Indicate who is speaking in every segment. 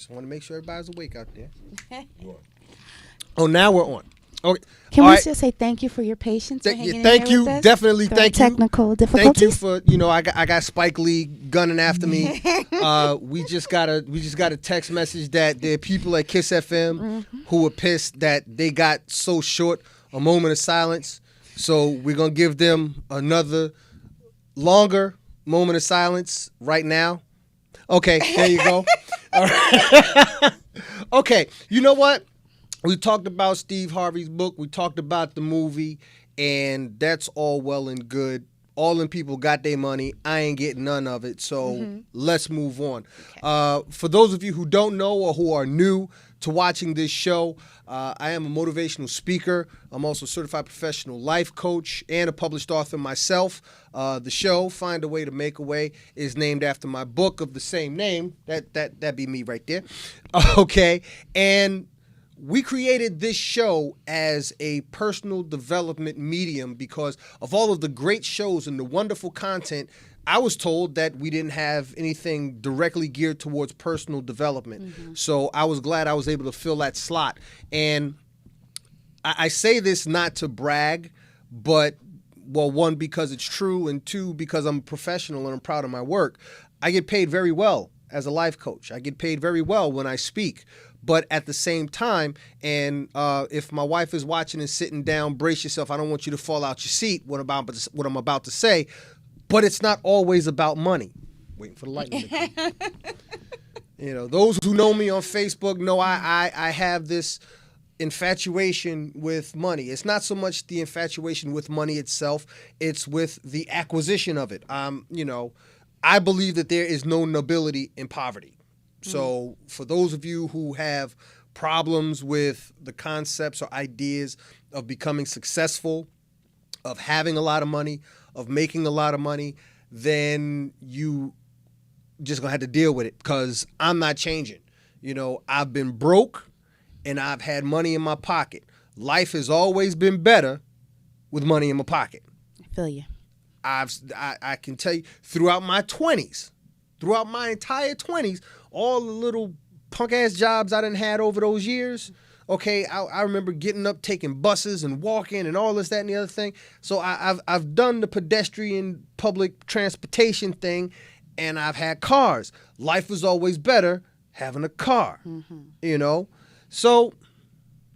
Speaker 1: Just want to make sure everybody's awake out there. Oh, now we're on. Okay.
Speaker 2: Can
Speaker 1: All
Speaker 2: we
Speaker 1: right.
Speaker 2: just say thank you for your patience and hanging in
Speaker 1: Thank
Speaker 2: there
Speaker 1: you.
Speaker 2: with us
Speaker 1: Definitely
Speaker 2: through
Speaker 1: thank
Speaker 2: our
Speaker 1: you.
Speaker 2: technical
Speaker 1: Thank
Speaker 2: difficulties?
Speaker 1: you for I got Spike Lee gunning after me. We just got a text message that there are people at Kiss FM who were pissed that they got so short a moment of silence. So we're gonna give them another longer moment of silence right now. Okay, there you go. All right. Okay, you know what? We talked about Steve Harvey's book. We talked about the movie, and that's all well and good. All them people got their money. I ain't getting none of it, so let's move on. Okay. For those of you who don't know or who are new to watching this show, I am a motivational speaker. I'm also a certified professional life coach and a published author myself. The show, Find a Way to Make a Way, is named after my book of the same name. That'd be me right there. Okay, and we created this show as a personal development medium because of all of the great shows and the wonderful content. I was told that we didn't have anything directly geared towards personal development. So I was glad I was able to fill that slot. And I say this not to brag, but, well, one, because it's true, and two, because I'm a professional and I'm proud of my work. I get paid very well as a life coach. I get paid very well when I speak. But at the same time, and if my wife is watching and sitting down, brace yourself. I don't want you to fall out your seat what I'm about to say. But it's not always about money. Waiting for the lightning to come. Those who know me on Facebook know I have this infatuation with money. It's not so much the infatuation with money itself. It's with the acquisition of it. I believe that there is no nobility in poverty. So for those of you who have problems with the concepts or ideas of becoming successful, of having a lot of money, of making a lot of money, then you just gonna have to deal with it because I'm not changing. I've been broke and I've had money in my pocket. Life has always been better with money in my pocket.
Speaker 2: I feel you.
Speaker 1: I can tell you throughout my entire 20s, all the little punk-ass jobs I done had over those years, okay, I remember getting up, taking buses and walking and all this, that, and the other thing. So I've done the pedestrian public transportation thing, and I've had cars. Life was always better having a car, So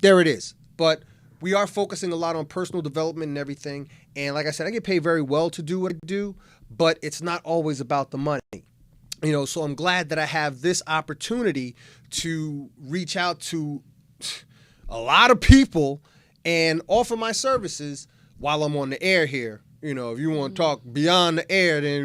Speaker 1: there it is. But we are focusing a lot on personal development and everything. And like I said, I get paid very well to do what I do, but it's not always about the money. So I'm glad that I have this opportunity to reach out to a lot of people and offer my services while I'm on the air here. If you want to talk beyond the air, then,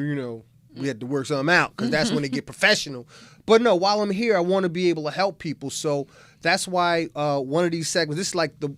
Speaker 1: we have to work something out because that's when they get professional. But no, while I'm here, I want to be able to help people. So that's why one of these segments, this is like the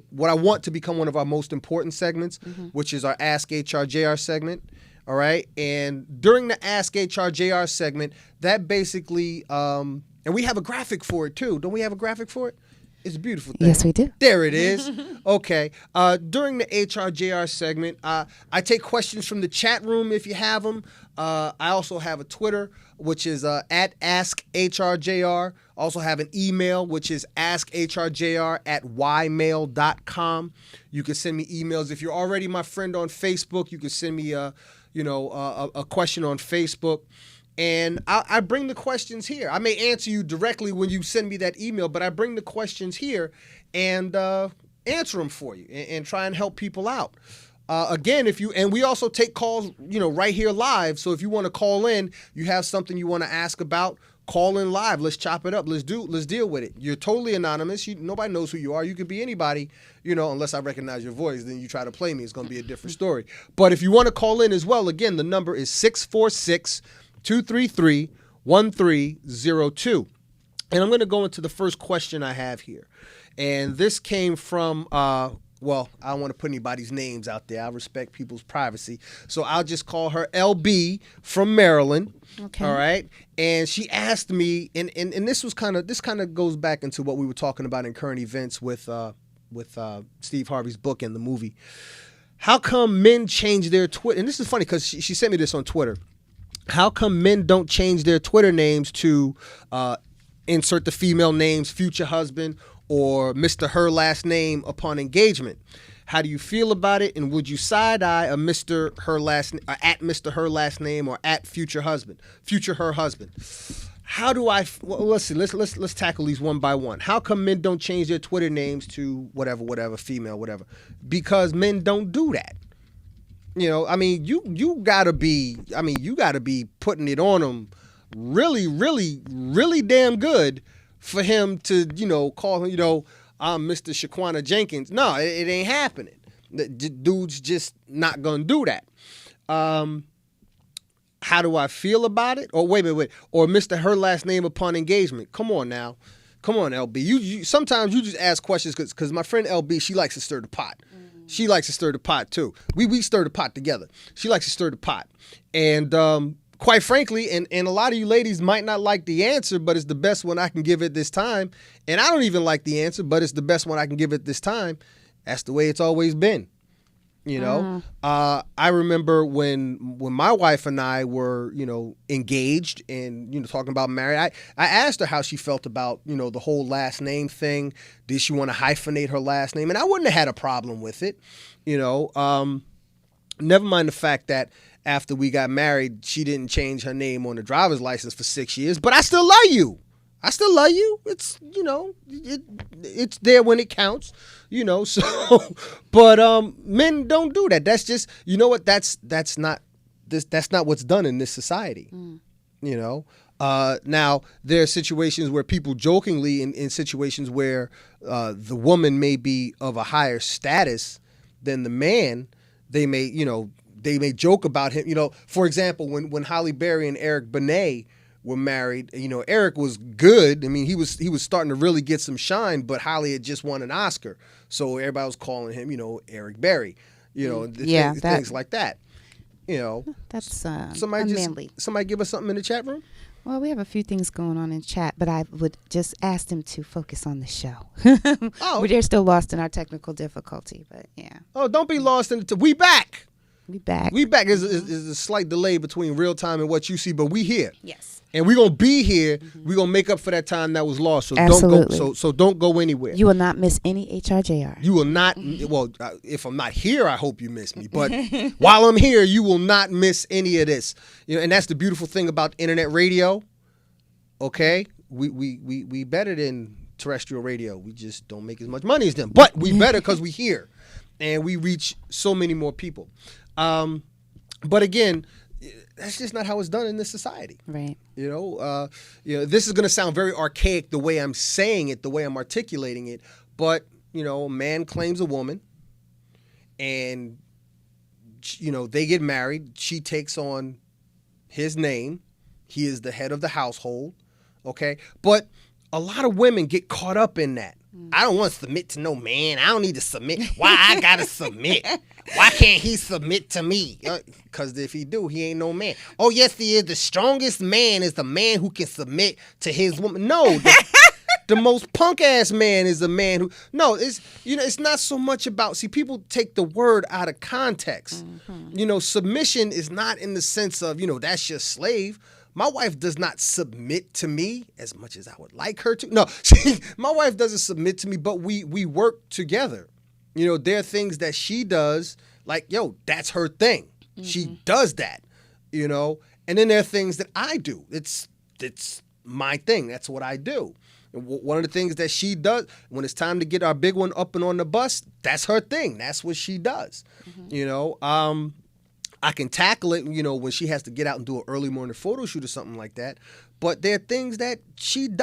Speaker 1: what I want to become one of our most important segments, which is our Ask HRJR segment. All right. And during the Ask HRJR segment, that basically, and we have a graphic for it too. Don't we have a graphic for it? It's a beautiful thing.
Speaker 2: Yes, we do.
Speaker 1: There it is. Okay. During the HRJR segment, I take questions from the chat room if you have them. I also have a Twitter, which is at AskHRJR. I also have an email, which is askhrjr@ymail.com. You can send me emails. If you're already my friend on Facebook, you can send me a question on Facebook. And I bring the questions here. I may answer you directly when you send me that email, but I bring the questions here and answer them for you and try and help people out. Again, and we also take calls, right here live. So if you want to call in, you have something you want to ask about, call in live. Let's chop it up. Let's deal with it. You're totally anonymous. Nobody knows who you are. You could be anybody, unless I recognize your voice. Then you try to play me. It's going to be a different story. But if you want to call in as well, again, the number is 646-233-1302. And I'm going to go into the first question I have here. And this came from, I don't want to put anybody's names out there. I respect people's privacy. So I'll just call her LB from Maryland. Okay. All right. And she asked me, and this kind of goes back into what we were talking about in current events with Steve Harvey's book and the movie. How come men change their Twitter? And this is funny because she sent me this on Twitter. How come men don't change their Twitter names to insert the female names, future husband, or Mr. her last name upon engagement. How do you feel about it? And would you side eye a Mr. her last at Mr. her last name or at future husband, future her husband? How do I? Well, let's see. Let's tackle these one by one. How come men don't change their Twitter names to whatever, female, whatever? Because men don't do that. You know, I mean, you gotta be putting it on them really, really, really damn good for him to, call him, I'm Mr. Shaquana Jenkins. No, it ain't happening. The dude's just not gonna do that. How do I feel about it? Or wait. Or Mr. her last name upon engagement. Come on now. Come on, LB. You sometimes you just ask questions because my friend LB, she likes to stir the pot. She likes to stir the pot too. We stir the pot together. She likes to stir the pot. And quite frankly, and a lot of you ladies might not like the answer, but it's the best one I can give at this time. And I don't even like the answer, but it's the best one I can give at this time. That's the way it's always been. I remember when my wife and I were, engaged and, talking about marriage, I asked her how she felt about, the whole last name thing. Did she want to hyphenate her last name? And I wouldn't have had a problem with it, never mind the fact that after we got married, she didn't change her name on the driver's license for 6 years, but I still love you. I still love you. It's, it's there when it counts, so, but, men don't do that. That's just, that's not what's done in this society, now there are situations where people jokingly in situations where, the woman may be of a higher status than the man, they may joke about him, for example, when Halle Berry and Eric Benet were married, Eric was good. I mean, he was starting to really get some shine, but Halle had just won an Oscar. So everybody was calling him, Eric Berry, things like that.
Speaker 2: That's
Speaker 1: somebody
Speaker 2: unmanly.
Speaker 1: Somebody give us something in the chat room.
Speaker 2: Well, we have a few things going on in chat, but I would just ask them to focus on the show. We're still lost in our technical difficulty, but yeah. Oh,
Speaker 1: don't be lost in we back.
Speaker 2: We back.
Speaker 1: There's a slight delay between real time and what you see, but we here.
Speaker 2: Yes.
Speaker 1: And we're going to be here. We're going to make up for that time that was lost. So
Speaker 2: Absolutely.
Speaker 1: Don't go. So don't go anywhere.
Speaker 2: You will not miss any HRJR.
Speaker 1: You will not. Well, if I'm not here, I hope you miss me. But while I'm here, you will not miss any of this. And that's the beautiful thing about internet radio. Okay, we better than terrestrial radio. We just don't make as much money as them, but we better because we here, and we reach so many more people. But again, that's just not how it's done in this society.
Speaker 2: Right.
Speaker 1: This is going to sound very archaic the way I'm saying it, the way I'm articulating it. But, a man claims a woman and, they get married. She takes on his name. He is the head of the household. Okay. But a lot of women get caught up in that. I don't want to submit to no man. I don't need to submit. Why I gotta submit? Why can't he submit to me? Because if he do, he ain't no man. Oh, yes, he is. The strongest man is the man who can submit to his woman. No, the most punk-ass man is the man who... No, it's not so much about... See, people take the word out of context. Mm-hmm. Submission is not in the sense of, that's your slave. My wife does not submit to me as much as I would like her to. No, my wife doesn't submit to me, but we work together. There are things that she does, like, that's her thing. Mm-hmm. She does that, And then there are things that I do. It's my thing. That's what I do. And one of the things that she does, when it's time to get our big one up and on the bus, that's her thing. That's what she does, I can tackle it, when she has to get out and do an early morning photo shoot or something like that. But there are things that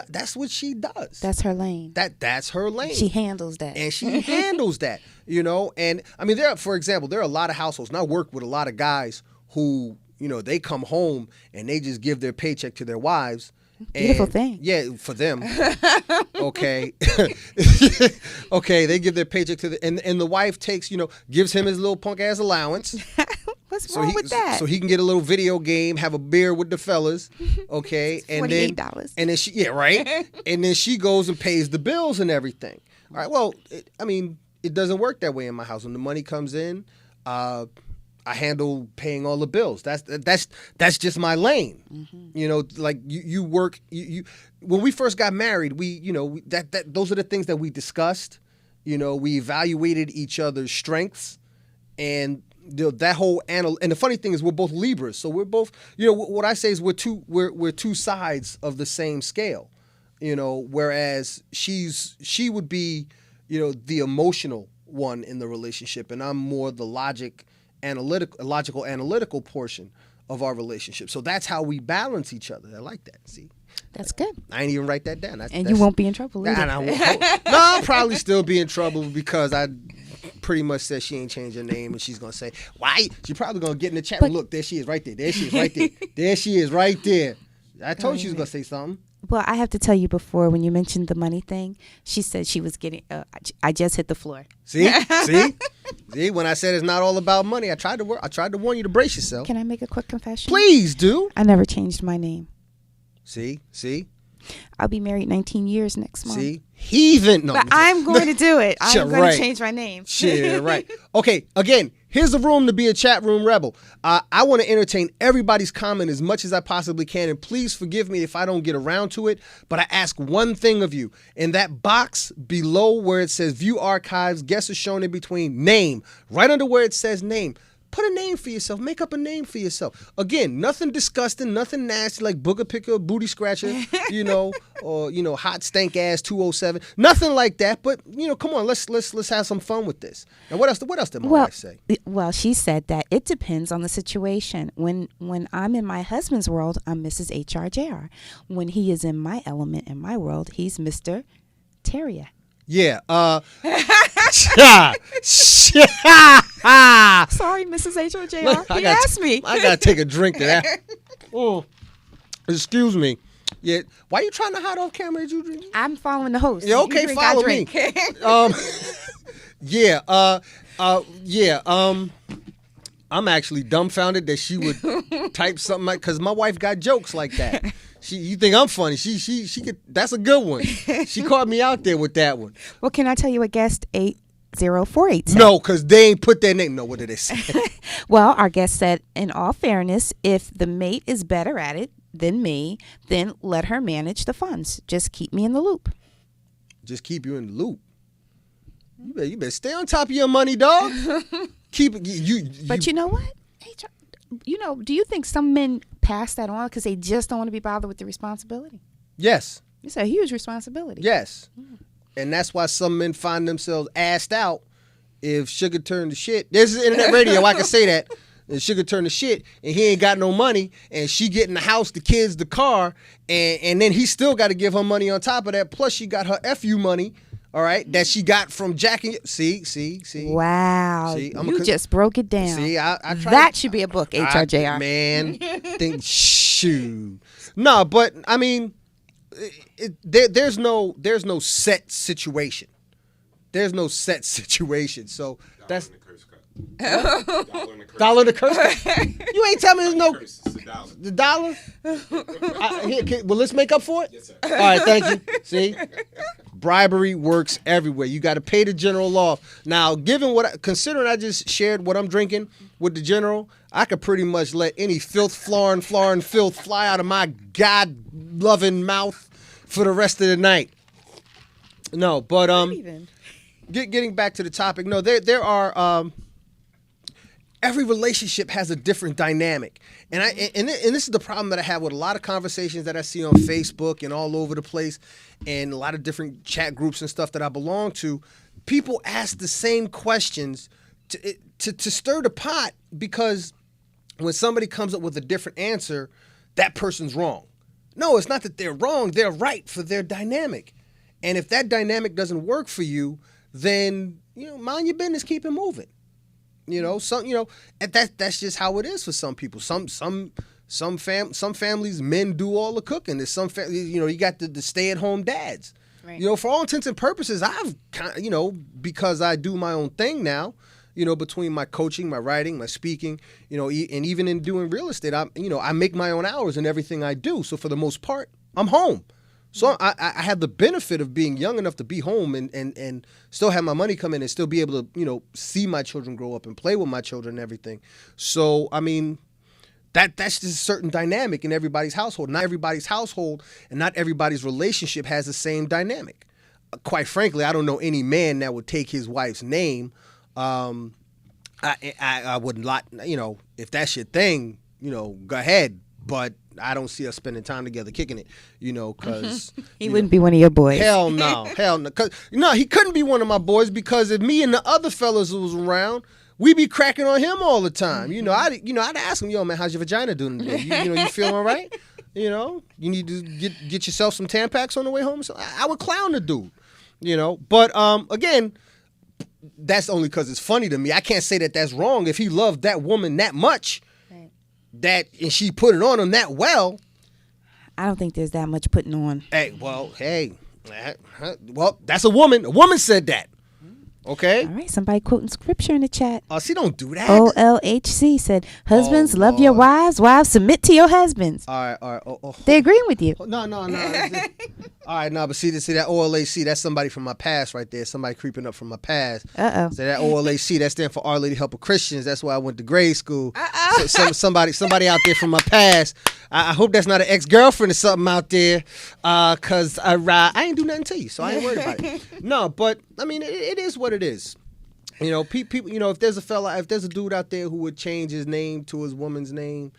Speaker 1: that's what she does.
Speaker 2: That's her lane.
Speaker 1: That's her lane.
Speaker 2: She handles that.
Speaker 1: And she handles that, And I mean, for example, there are a lot of households, and I work with a lot of guys who, they come home and they just give their paycheck to their wives.
Speaker 2: Beautiful thing.
Speaker 1: Yeah, for them. Okay. Okay, they give their paycheck to and the wife takes, gives him his little punk ass allowance.
Speaker 2: What's wrong with that?
Speaker 1: So he can get a little video game, have a beer with the fellas, okay?
Speaker 2: And $48.
Speaker 1: And then she, right? And then she goes and pays the bills and everything. All right, well, it doesn't work that way in my house. When the money comes in, I I handle paying all the bills. That's just my lane. Mm-hmm. You know, like you work. You when we first got married, those are the things that we discussed. You know, we evaluated each other's strengths, and that whole and the funny thing is we're both Libras, so we're both. You know, what I say is we're two sides of the same scale. You know, whereas she would be, you know, the emotional one in the relationship, and I'm more the logical analytical portion of our relationship. So that's how we balance each other. I like that. See,
Speaker 2: that's good.
Speaker 1: I ain't even write that down.
Speaker 2: And you won't be in trouble either.
Speaker 1: I'll probably still be in trouble because I pretty much said she ain't changed her name, and she's gonna say why. She's probably gonna get in the chat room. Look, there she is, right there. There she is, right there. There she is, right there. I told you she was gonna say something.
Speaker 2: Well, I have to tell you, before, when you mentioned the money thing, she said she was getting, I just hit the floor.
Speaker 1: See? When I said it's not all about money, I tried to warn you to brace yourself.
Speaker 2: Can I make a quick confession?
Speaker 1: Please do.
Speaker 2: I never changed my name.
Speaker 1: See?
Speaker 2: I'll be married 19 years next month.
Speaker 1: See? Heathen. No,
Speaker 2: but I'm going to do it. I'm going to change my name.
Speaker 1: Shit, right. Okay, again, here's the room to be a chat room rebel. I want to entertain everybody's comment as much as I possibly can, and please forgive me if I don't get around to it, but I ask one thing of you. In that box below where it says View Archives, guests are shown in between, name. Right under where it says name. Put a name for yourself. Make up a name for yourself. Again, nothing disgusting, nothing nasty like booger picker, booty scratcher, or hot stank ass 207. Nothing like that. But come on, let's have some fun with this. And what else did my wife say?
Speaker 2: Well, she said that it depends on the situation. When I'm in my husband's world, I'm Mrs. HRJR. When he is in my element in my world, he's Mr. Terrier.
Speaker 1: Yeah.
Speaker 2: Sorry, Mrs. HRJR. He asked me.
Speaker 1: I gotta take a drink to that. Oh, excuse me. Yeah. Why are you trying to hide off camera? Did you drink?
Speaker 2: I'm following the host.
Speaker 1: Yeah. Okay. Follow me. I'm actually dumbfounded that she would type something like, because my wife got jokes like that. You think I'm funny? She could. That's a good one. She caught me out there with that one.
Speaker 2: Well, can I tell you what guest 8048 said?
Speaker 1: No, because they ain't put their name. No, what did they say?
Speaker 2: Well, our guest said, in all fairness, if the mate is better at it than me, then let her manage the funds. Just keep me in the loop.
Speaker 1: Just keep you in the loop. You better stay on top of your money, dog. Keep it.
Speaker 2: But you know what? Do you think some men pass that on because they just don't want to be bothered with the responsibility?
Speaker 1: Yes.
Speaker 2: It's a huge responsibility.
Speaker 1: Yes. And that's why some men find themselves assed out if sugar turned to shit. This is internet radio, I can say that. And sugar turned to shit, and he ain't got no money, and she getting the house, the kids, the car, and then he still got to give her money on top of that. Plus, she got her FU money, all right, that she got from jacking. See.
Speaker 2: Wow.
Speaker 1: See,
Speaker 2: you just broke it down.
Speaker 1: See, I tried.
Speaker 2: That should be a book, HRJR.
Speaker 1: Man, shoot. No, but I mean, there's no set situation. There's no set situation. So that's dollar in the curse cut. You ain't telling me there's no the dollar. Well, let's make up for it.
Speaker 3: Yes, sir.
Speaker 1: All right, thank you. See, bribery works everywhere. You got to pay the general off. Now, considering I just shared what I'm drinking with the general, I could pretty much let any florin filth fly out of my God-loving mouth for the rest of the night. No, but getting back to the topic. No, there are. Every relationship has a different dynamic, and this is the problem that I have with a lot of conversations that I see on Facebook and all over the place, and a lot of different chat groups and stuff that I belong to. People ask the same questions to stir the pot, because when somebody comes up with a different answer, that person's wrong. No, it's not that they're wrong; they're right for their dynamic. And if that dynamic doesn't work for you, then mind your business, keep it moving. And that's just how it is for some people. Some families, men do all the cooking. There's some you got the stay-at-home dads. Right. For all intents and purposes, I've because I do my own thing now. Between my coaching, my writing, my speaking, and even in doing real estate, I make my own hours in everything I do. So for the most part, I'm home. So I have the benefit of being young enough to be home and still have my money come in and still be able to, see my children grow up and play with my children and everything. So, I mean, that's just a certain dynamic in everybody's household. Not everybody's household and not everybody's relationship has the same dynamic. Quite frankly, I don't know any man that would take his wife's name. I wouldn't lot, if that's your thing, go ahead. But I don't see us spending time together kicking it, because
Speaker 2: he wouldn't be one of your boys.
Speaker 1: Hell no. Cause, he couldn't be one of my boys because if me and the other fellas was around, we be cracking on him all the time. I'd ask him, yo, man, how's your vagina doing today? You feeling all right? You need to get yourself some Tampax on the way home. So I would clown the dude, But again, that's only because it's funny to me. I can't say that that's wrong. If he loved that woman that much, and she put it on him that well.
Speaker 2: I don't think there's that much putting on.
Speaker 1: Well, that's a woman. A woman said that. Okay.
Speaker 2: All right. Somebody quoting scripture in the chat.
Speaker 1: Oh, see, don't do that.
Speaker 2: OLHC said, "Husbands, love your wives. Wives, submit to your husbands."
Speaker 1: All right.
Speaker 2: They're agreeing with you.
Speaker 1: No. All right, but see that OLAC, that's somebody from my past right there. Somebody creeping up from my past.
Speaker 2: Uh-oh.
Speaker 1: So that OLAC, that stands for Our Lady Help of Christians. That's why I went to grade school. So somebody out there from my past. I hope that's not an ex-girlfriend or something out there, because I ain't do nothing to you, so I ain't worried about it. No, but I mean, it is what it is. People. If there's a dude out there who would change his name to his woman's name,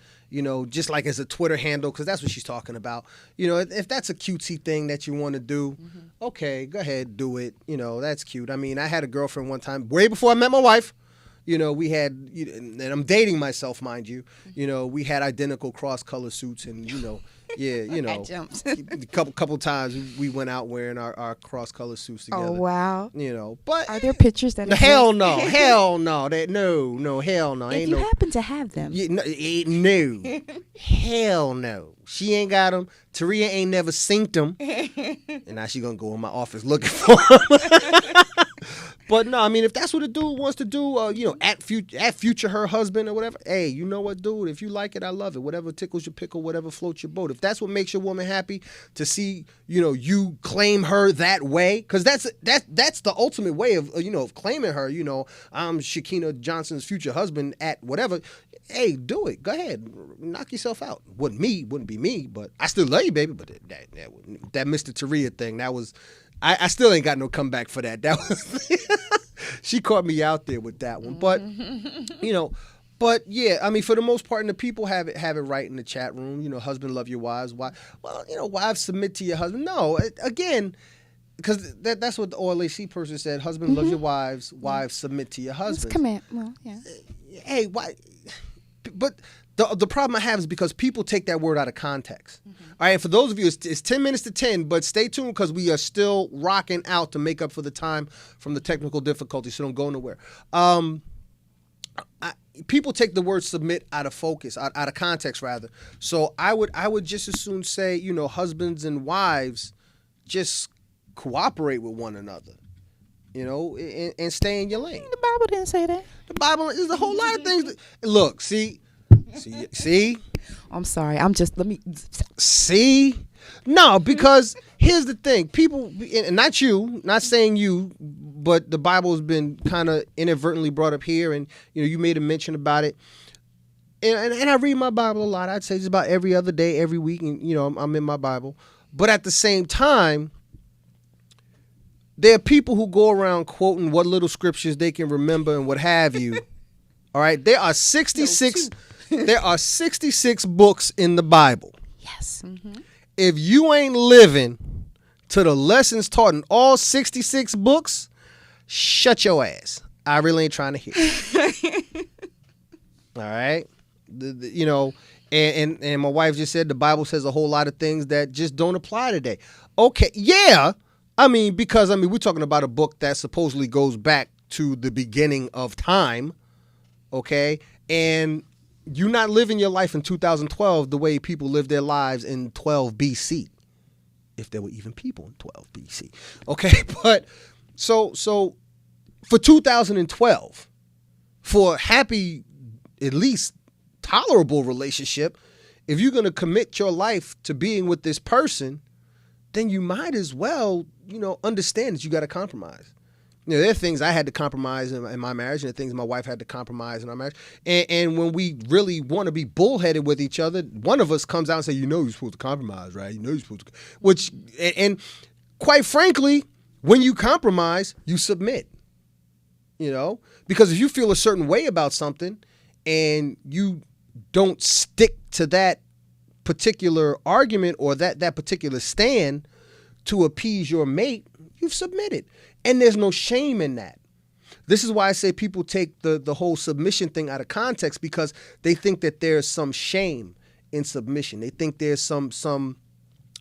Speaker 1: just like as a Twitter handle, because that's what she's talking about. If that's a cutesy thing that you want to do, okay, go ahead, do it. That's cute. I mean, I had a girlfriend one time, way before I met my wife. We had, and I'm dating myself, mind you. We had identical cross-color suits, and
Speaker 2: I jumped.
Speaker 1: a couple times we went out wearing our cross-color suits together.
Speaker 2: Oh wow!
Speaker 1: But
Speaker 2: are there pictures that?
Speaker 1: Hell no, hell no, hell no.
Speaker 2: If you happen to have them,
Speaker 1: no, hell no. She ain't got them. Taria ain't never synced them, and now she gonna go in my office looking for them. But no, I mean, if that's what a dude wants to do, at future her husband or whatever, hey, you know what, dude? If you like it, I love it. Whatever tickles your pickle, whatever floats your boat. If that's what makes your woman happy to see, you claim her that way, because that's the ultimate way of of claiming her. I'm Shakina Johnson's future husband at whatever. Hey, do it. Go ahead, knock yourself out. Wouldn't be me, but I still love you, baby. But that Mr. Taria thing, that was. I still ain't got no comeback for that. That was she caught me out there with that one. But but yeah, I mean, for the most part, and the people have it right in the chat room. Husband, love your wives. Why? Well, wives, submit to your husband. No, again, because that's what the OLAC person said. Husband, love your wives. Wives, submit to your husband.
Speaker 2: Command. Well, yeah.
Speaker 1: Hey, why? But the problem I have is because people take that word out of context. All right, for those of you, it's 10 minutes to 10, but stay tuned because we are still rocking out to make up for the time from the technical difficulty, so don't go nowhere. People take the word submit out of focus, out of context, rather. So I would just as soon say, husbands and wives just cooperate with one another, and stay in your lane.
Speaker 2: The Bible didn't say that.
Speaker 1: The Bible is a whole lot of things. Look, see.
Speaker 2: I'm sorry. Let me
Speaker 1: see. No, because here's the thing. People, and not you, not saying you, but the Bible has been kind of inadvertently brought up here, and you made a mention about it. And I read my Bible a lot. I'd say just about every other day, every week, and I'm in my Bible. But at the same time, there are people who go around quoting what little scriptures they can remember and what have you. All right, there are 66. There are 66 books in the Bible.
Speaker 2: Yes. Mm-hmm.
Speaker 1: If you ain't living to the lessons taught in all 66 books, shut your ass. I really ain't trying to hear it. All right? And my wife just said the Bible says a whole lot of things that just don't apply today. Okay, yeah. We're talking about a book that supposedly goes back to the beginning of time. Okay? And you're not living your life in 2012 the way people live their lives in 12 BC, if there were even people in 12 BC. Okay, but so for 2012, for a happy, at least tolerable relationship, if you're going to commit your life to being with this person, then you might as well, understand that you got to compromise. There are things I had to compromise in my marriage, and there are things my wife had to compromise in our marriage. And when we really want to be bullheaded with each other, one of us comes out and say, you're supposed to compromise, right? You're supposed to. And quite frankly, when you compromise, you submit. Because if you feel a certain way about something and you don't stick to that particular argument or that particular stand to appease your mate, you've submitted. And there's no shame in that. This is why I say people take the whole submission thing out of context, because they think that there's some shame in submission. They think there's some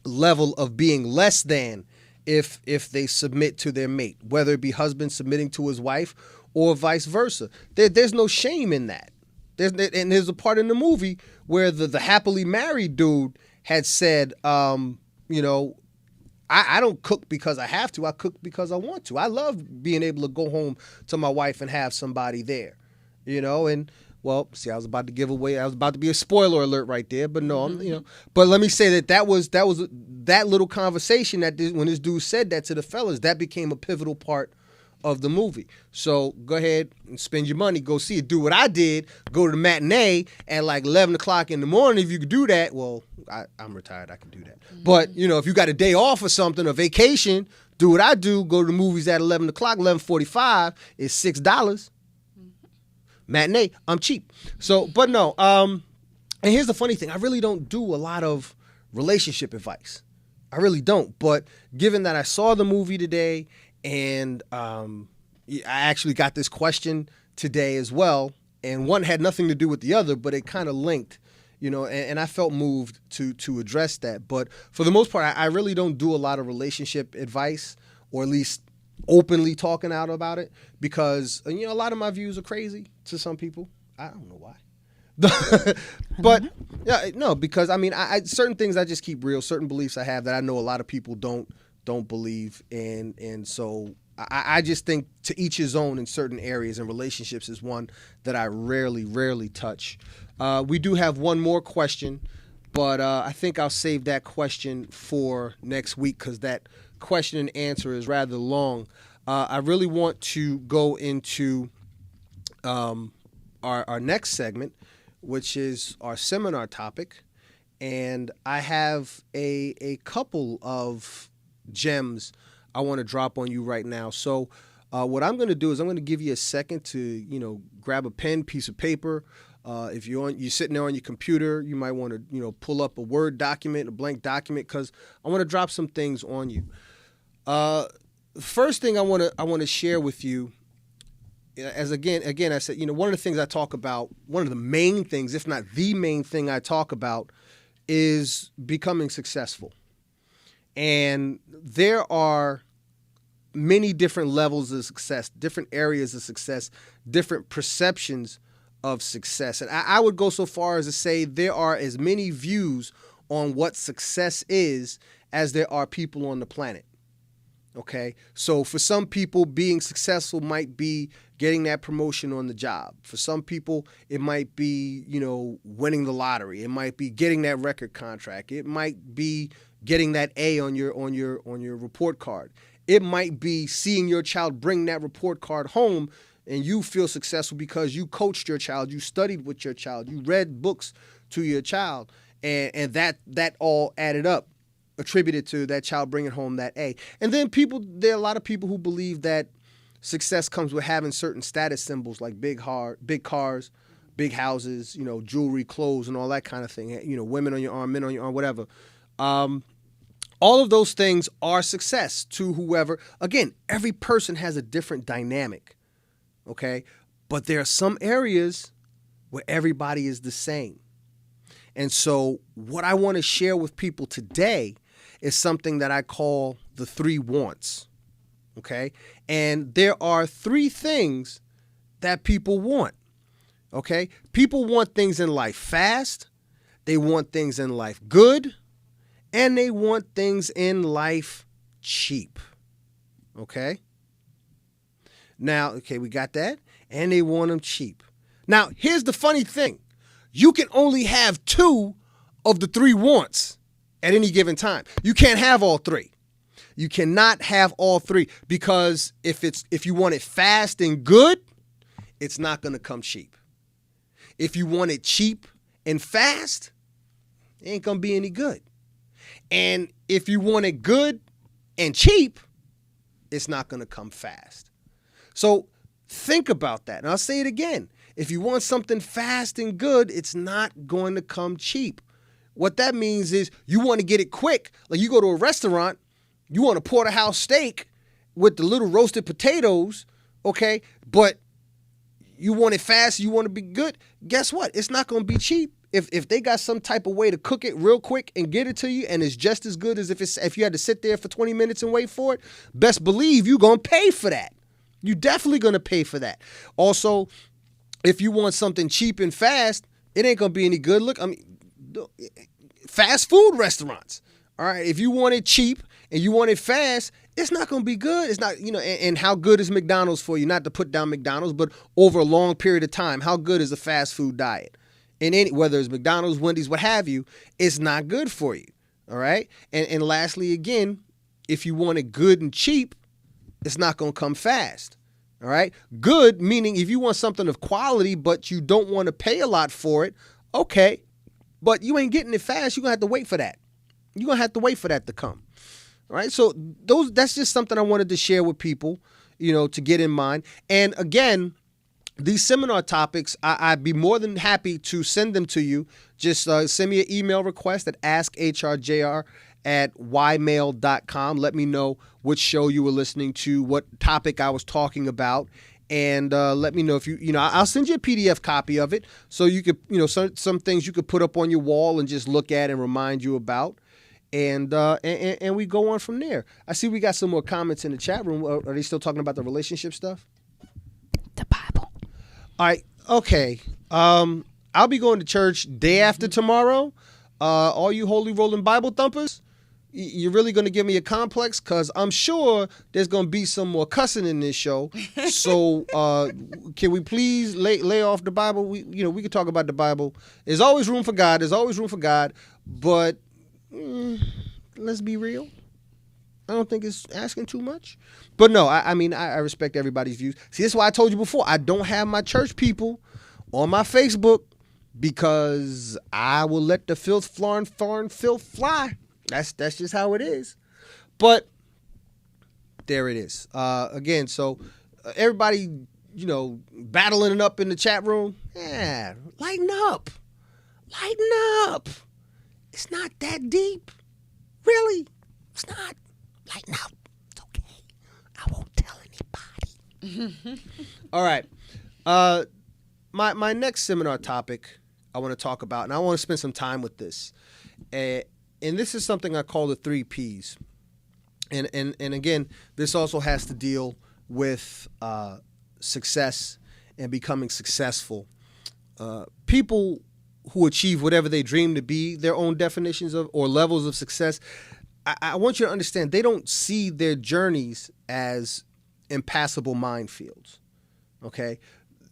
Speaker 1: level of being less than if they submit to their mate, whether it be husband submitting to his wife or vice versa. There's no shame in that. There's a part in the movie where the happily married dude had said, I don't cook because I have to. I cook because I want to. I love being able to go home to my wife and have somebody there, and well, see, I was about to give away. I was about to be a spoiler alert right there, but no, But let me say that was that little conversation when this dude said that to the fellas, that became a pivotal part of the movie. So go ahead and spend your money. Go see it. Do what I did. Go to the matinee at like 11 o'clock in the morning. If you could do that, well, I'm retired. I can do that. Mm-hmm. But, if you got a day off or something, a vacation, do what I do. Go to the movies at 11 o'clock, 11:45. It's $6. Mm-hmm. Matinee, I'm cheap. So, but no. And here's the funny thing. I really don't do a lot of relationship advice. I really don't. But given that I saw the movie today, and I actually got this question today as well, and one had nothing to do with the other, but it kind of linked, and I felt moved to address that. But for the most part, I really don't do a lot of relationship advice, or at least openly talking out about it, because, a lot of my views are crazy to some people. I don't know why. But yeah, no, because I certain things I just keep real, certain beliefs I have that I know a lot of people don't believe in, and so I just think to each his own in certain areas, and relationships is one that I rarely touch. We do have one more question, but I think I'll save that question for next week, because that question and answer is rather long. I really want to go into our next segment, which is our seminar topic, and I have a couple of gems I want to drop on you right now. So what I'm going to do is I'm going to give you a second to grab a pen, piece of paper. If you're sitting there on your computer, you might want to pull up a Word document, a blank document, because I want to drop some things on you. First thing I want to share with you, as again I said, one of the things I talk about, one of the main things, if not the main thing I talk about, is becoming successful. And there are many different levels of success, different areas of success, different perceptions of success. And I would go so far as to say there are as many views on what success is as there are people on the planet. Okay? So for some people, being successful might be getting that promotion on the job. For some people, it might be, winning the lottery. It might be getting that record contract. It might be getting that A on your report card. It might be seeing your child bring that report card home and you feel successful because you coached your child, you studied with your child, you read books to your child, and that all added up, attributed to that child bringing home that A. And then there are a lot of people who believe that success comes with having certain status symbols like big cars, big houses, jewelry, clothes, and all that kind of thing. Women on your arm, men on your arm, whatever. All of those things are success to whoever. Again, every person has a different dynamic, okay? But there are some areas where everybody is the same. And so what I want to share with people today is something that I call the 3 wants, okay? And there are 3 things that people want, okay? People want things in life fast, they want things in life good, and they want things in life cheap, okay? Now, okay, we got that. And they want them cheap. Now, here's the funny thing. You can only have 2 of the 3 wants at any given time. You can't have all three. You cannot have all three, because if you want it fast and good, it's not going to come cheap. If you want it cheap and fast, it ain't going to be any good. And if you want it good and cheap, it's not going to come fast. So think about that. And I'll say it again. If you want something fast and good, it's not going to come cheap. What that means is you want to get it quick. Like you go to a restaurant, you want a porterhouse steak with the little roasted potatoes, okay? But you want it fast, you want to be good. Guess what? It's not going to be cheap. If they got some type of way to cook it real quick and get it to you, and it's just as good as if you had to sit there for 20 minutes and wait for it, best believe you're going to pay for that. You're definitely going to pay for that. Also, if you want something cheap and fast, it ain't going to be any good. Look, I mean, fast food restaurants, all right? If you want it cheap and you want it fast, it's not going to be good. It's not, and how good is McDonald's for you? Not to put down McDonald's, but over a long period of time, how good is a fast food diet? And whether it's McDonald's, Wendy's, what have you, it's not good for you, all right? And lastly, again, if you want it good and cheap, it's not going to come fast, all right? Good, meaning if you want something of quality, but you don't want to pay a lot for it, okay, but you ain't getting it fast. You're going to have to wait for that. You're going to have to wait for that to come. All right, so that's just something I wanted to share with people, to get in mind. And again, these seminar topics, I'd be more than happy to send them to you. Just send me an email request at askhrjr@ymail.com. Let me know which show you were listening to, what topic I was talking about, and let me know if I'll send you a PDF copy of it, so you could, some things you could put up on your wall and just look at and remind you about. And we go on from there. I see we got some more comments in the chat room. Are they still talking about the relationship stuff?
Speaker 2: The Bible.
Speaker 1: All right. Okay. I'll be going to church day after tomorrow. All you holy rolling Bible thumpers, you're really going to give me a complex, because I'm sure there's going to be some more cussing in this show. So can we please lay off the Bible? We can talk about the Bible. There's always room for God. There's always room for God. But let's be real. I don't think it's asking too much. But no, I mean, I respect everybody's views. See, that's why I told you before, I don't have my church people on my Facebook, because I will let the filth, foreign filth fly. That's just how it is. But there it is. Again, so everybody, battling it up in the chat room. Yeah, lighten up. Lighten up. It's not that deep. Really. It's not. Lighten up. It's okay. I won't tell anybody. All right. My next seminar topic I want to talk about, and I want to spend some time with this. And this is something I call the 3 Ps. And again, this also has to deal with success and becoming successful. People who achieve whatever they dream to be, their own definitions of or levels of success, I want you to understand, they don't see their journeys as impassable minefields. Okay?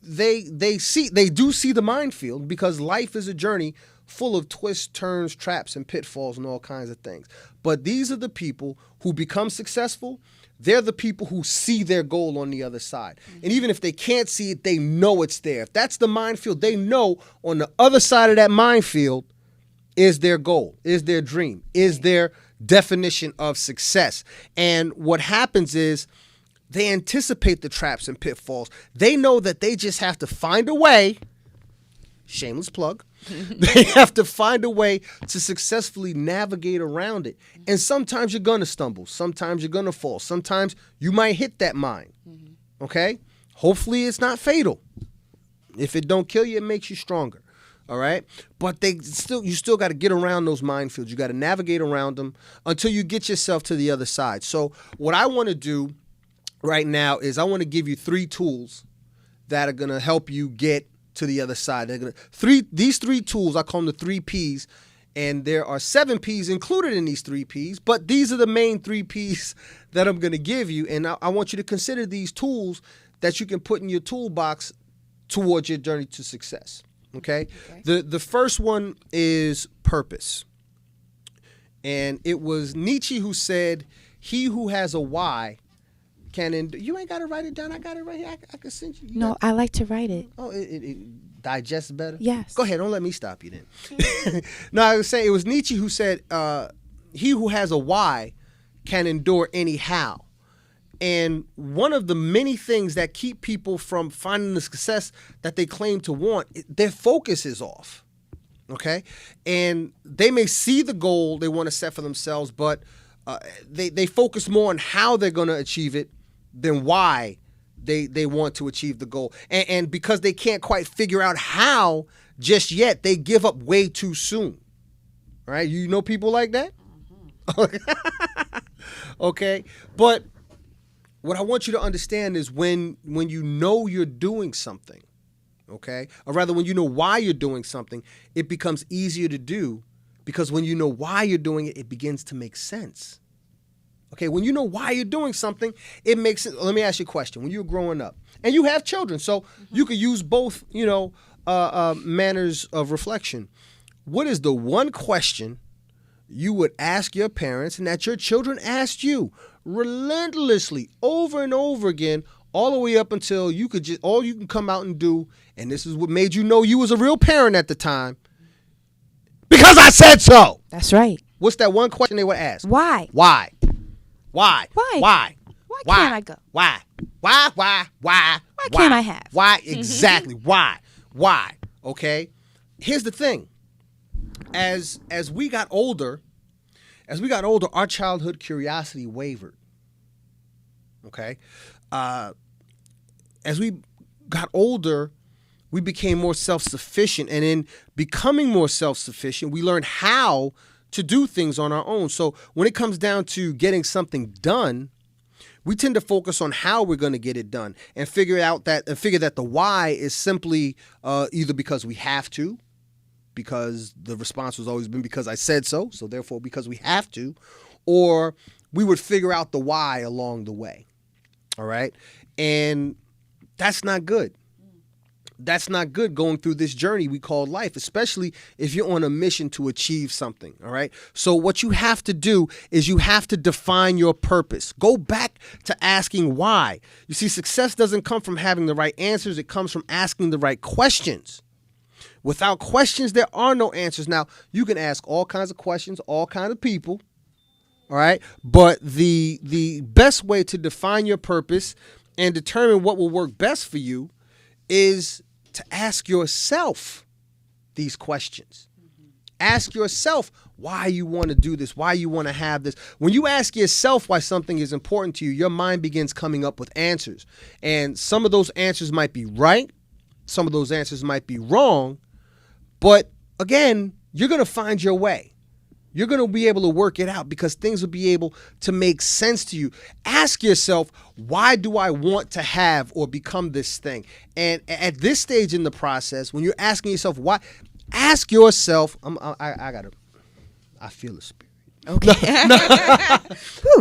Speaker 1: They do see the minefield, because life is a journey full of twists, turns, traps, and pitfalls and all kinds of things. But these are the people who become successful. They're the people who see their goal on the other side. And even if they can't see it, they know it's there. If that's the minefield, they know on the other side of that minefield is their goal, is their dream, is their definition of success. And what happens is they anticipate the traps and pitfalls. They know that they just have to find a way, shameless plug, they have to find a way to successfully navigate around it. And sometimes you're going to stumble. Sometimes you're going to fall. Sometimes you might hit that mine. Okay? Hopefully it's not fatal. If it don't kill you, it makes you stronger. All right? But you still got to get around those minefields. You got to navigate around them until you get yourself to the other side. So what I want to do right now is I want to give you 3 tools that are going to help you get to the other side. These 3 tools, I call them the 3 Ps, and there are 7 Ps included in these 3 Ps, but these are the main 3 Ps that I'm going to give you, and I want you to consider these tools that you can put in your toolbox towards your journey to success. Okay? The first one is purpose. And it was Nietzsche who said, "He who has a why can endure." You ain't got to write it down. I got it right here. I can send you.
Speaker 2: No, I like to write it.
Speaker 1: Oh, it digests better?
Speaker 2: Yes.
Speaker 1: Go ahead. Don't let me stop you then. No, I was saying it was Nietzsche who said, "He who has a why can endure any how." And one of the many things that keep people from finding the success that they claim to want, their focus is off. Okay? And they may see the goal they want to set for themselves, but they focus more on how they're going to achieve it than why they want to achieve the goal. And because they can't quite figure out how just yet, they give up way too soon. Right? You know people like that? Mm-hmm. Okay? But what I want you to understand is when you know you're doing something, okay, or rather when you know why you're doing something, it becomes easier to do, because when you know why you're doing it, it begins to make sense. Okay, when you know why you're doing something, it makes sense. Let me ask you a question. When you were growing up, and you have children, so you could use both, manners of reflection. What is the one question you would ask your parents and that your children asked you relentlessly over and over again, all the way up until all you can come out and do, and this is what made you know you was a real parent at the time, because I said so.
Speaker 2: That's right.
Speaker 1: What's that one question they would ask?
Speaker 2: Why?
Speaker 1: Why?
Speaker 2: Why can't I go?
Speaker 1: Why
Speaker 2: can't I have?
Speaker 1: Why? Exactly. Why? Okay? Here's the thing. As we got older, our childhood curiosity wavered. Okay? As we got older, we became more self-sufficient. And in becoming more self-sufficient, we learned how to do things on our own. So when it comes down to getting something done, we tend to focus on how we're going to get it done and figure that the why is simply either because we have to, because the response has always been because I said so, so therefore because we have to, or we would figure out the why along the way. All right? And that's not good. That's not good going through this journey we call life, especially if you're on a mission to achieve something, all right? So what you have to do is you have to define your purpose. Go back to asking why. You see, success doesn't come from having the right answers. It comes from asking the right questions. Without questions, there are no answers. Now, you can ask all kinds of questions, all kinds of people, all right? But the best way to define your purpose and determine what will work best for you is to ask yourself these questions. Mm-hmm. Ask yourself why you want to do this, why you want to have this. When you ask yourself why something is important to you, your mind begins coming up with answers. And some of those answers might be right, some of those answers might be wrong, but again, you're going to find your way. You're going to be able to work it out because things will be able to make sense to you. Ask yourself, why do I want to have or become this thing? And at this stage in the process, when you're asking yourself why, ask yourself, I feel the spirit. Okay.